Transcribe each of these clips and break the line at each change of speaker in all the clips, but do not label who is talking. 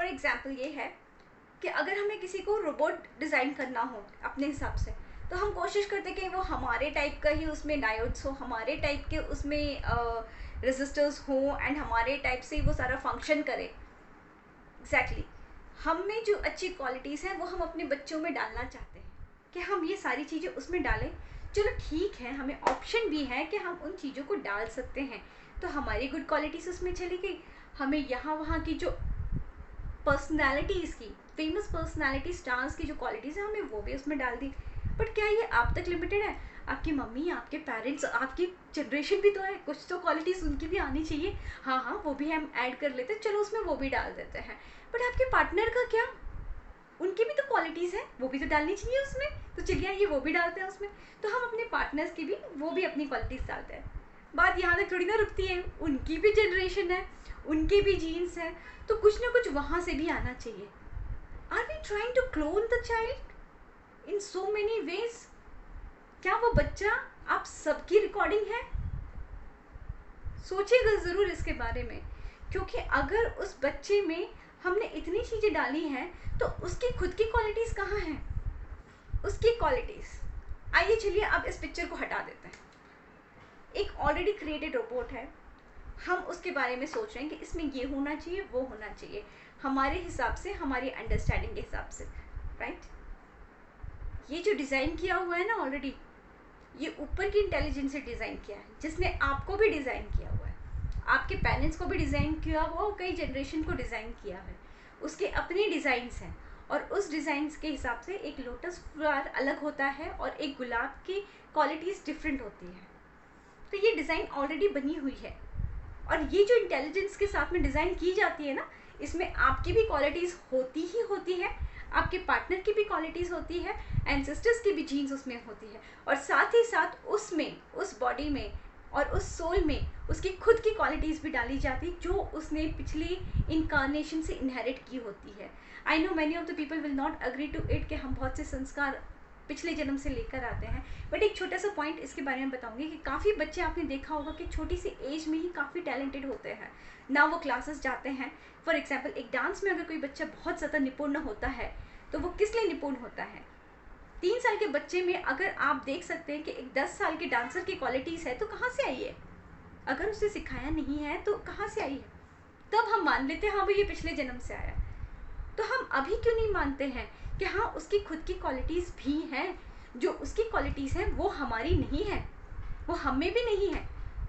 For example ये है कि अगर हमें किसी को रोबोट डिज़ाइन करना हो अपने हिसाब से, तो हम कोशिश करते हैं कि वो हमारे टाइप का ही उसमें डायोड्स हो, हमारे टाइप के उसमें रेजिस्टर्स हो एंड हमारे टाइप से वो सारा फंक्शन करे। एग्जैक्टली हम में जो अच्छी क्वालिटीज़ हैं वो हम अपने बच्चों में डालना चाहते हैं कि हम ये सारी चीज़ें उसमें डालें। चलो ठीक है, हमें ऑप्शन भी है कि हम उन चीज़ों को डाल सकते हैं, तो हमारी गुड क्वालिटीज़ उसमें चली गई। हमें यहाँ वहाँ की जो पर्सनैलिटीज़ की, फेमस पर्सनैलिटी स्टार्स की जो क्वालिटीज़ हैं, हमें वो भी उसमें डाल दी। बट क्या ये आप तक लिमिटेड है? आपकी मम्मी, आपके पेरेंट्स, आपकी जनरेशन भी तो है, कुछ तो क्वालिटीज़ उनकी भी आनी चाहिए। हाँ हाँ, वो भी हम ऐड कर लेते हैं, चलो उसमें वो भी डाल देते हैं। बट आपके पार्टनर का क्या? उनकी भी तो क्वालिटीज़ हैं, वो भी तो डालनी चाहिए उसमें, तो चलिए ये वो भी डालते हैं उसमें। तो हम अपने पार्टनर्स की भी वो भी अपनी क्वालिटीज़ डालते हैं। बात यहाँ तक थोड़ी ना रुकती है, उनकी भी जनरेशन है, उनके भी जीन्स हैं, तो कुछ ना कुछ वहाँ से भी आना चाहिए। Are we trying to clone the child in so many ways? क्या वो बच्चा आप सबकी रिकॉर्डिंग है? सोचिएगा ज़रूर इसके बारे में, क्योंकि अगर उस बच्चे में हमने इतनी चीज़ें डाली हैं तो उसकी खुद की क्वालिटीज़ कहाँ हैं? उसकी क्वालिटीज़, आइए चलिए अब इस पिक्चर को हटा देते हैं। एक ऑलरेडी क्रिएटेड रोबोट है, हम उसके बारे में सोच रहे हैं कि इसमें ये होना चाहिए, वो होना चाहिए, हमारे हिसाब से, हमारी अंडरस्टैंडिंग के हिसाब से, राइट? ये जो डिज़ाइन किया हुआ है ना ऑलरेडी, ये ऊपर की इंटेलिजेंस से डिज़ाइन किया है, जिसने आपको भी डिज़ाइन किया हुआ है, आपके पेरेंट्स को भी डिज़ाइन किया हुआ और कई जनरेशन को डिज़ाइन किया है। उसके अपने डिज़ाइंस हैं और उस डिज़ाइंस के हिसाब से एक लोटस फ्लावर अलग होता है और एक गुलाब की क्वालिटीज़ डिफरेंट होती है। तो ये डिज़ाइन ऑलरेडी बनी हुई है, और ये जो इंटेलिजेंस के साथ में डिज़ाइन की जाती है ना, इसमें आपकी भी क्वालिटीज़ होती ही होती है, आपके पार्टनर की भी क्वालिटीज़ होती है, एंसेस्टर्स की भी जीन्स उसमें होती है, और साथ ही साथ उसमें, उस बॉडी में और उस सोल में उसकी खुद की क्वालिटीज़ भी डाली जाती जो उसने पिछली इनकारनेशन से इनहेरिट की होती है। I know many of the people will not agree to it कि हम बहुत से संस्कार पिछले जन्म से लेकर आते हैं, बट एक छोटा सा पॉइंट इसके बारे में बताऊंगी कि काफ़ी बच्चे आपने देखा होगा कि छोटी सी एज में ही काफ़ी टैलेंटेड होते हैं ना, वो क्लासेस जाते हैं। फॉर एग्जाम्पल एक डांस में अगर कोई बच्चा बहुत ज़्यादा निपुण होता है तो वो किस लिए निपुण होता है? 3 साल के बच्चे में अगर आप देख सकते हैं कि एक 10 साल के डांसर की क्वालिटीज़ है तो कहाँ से आई है? अगर उसे सिखाया नहीं है तो कहाँ से आई है? तब हम मान लेते हैं हाँ भाई ये पिछले जन्म से आया। तो हम अभी क्यों नहीं मानते हैं कि हाँ उसकी खुद की क्वालिटीज़ भी हैं, जो उसकी क्वालिटीज़ हैं वो हमारी नहीं है, वो हम में भी नहीं है।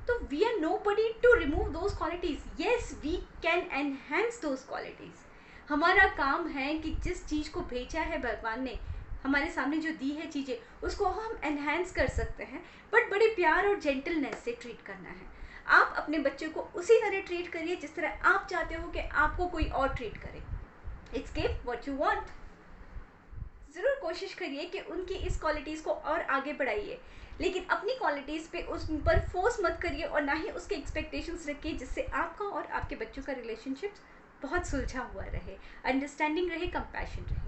तो we are nobody to remove those qualities, yes we can enhance those qualities. हमारा काम है कि जिस चीज़ को भेजा है भगवान ने, हमारे सामने जो दी है चीज़ें, उसको हम एनहेंस कर सकते हैं, बट बड़े प्यार और जेंटलनेस से ट्रीट करना है। आप अपने बच्चे को उसी तरह ट्रीट करिए जिस तरह आप चाहते हो कि आपको कोई और ट्रीट करे। It's give what you want. ज़रूर कोशिश करिए कि उनकी इस क्वालिटीज़ को और आगे बढ़ाइए, लेकिन अपनी क्वालिटीज़ पे उस पर फोर्स मत करिए और ना ही उसके एक्सपेक्टेशंस रखिए, जिससे आपका और आपके बच्चों का रिलेशनशिप बहुत सुलझा हुआ रहे, अंडरस्टैंडिंग रहे, कंपैशन रहे।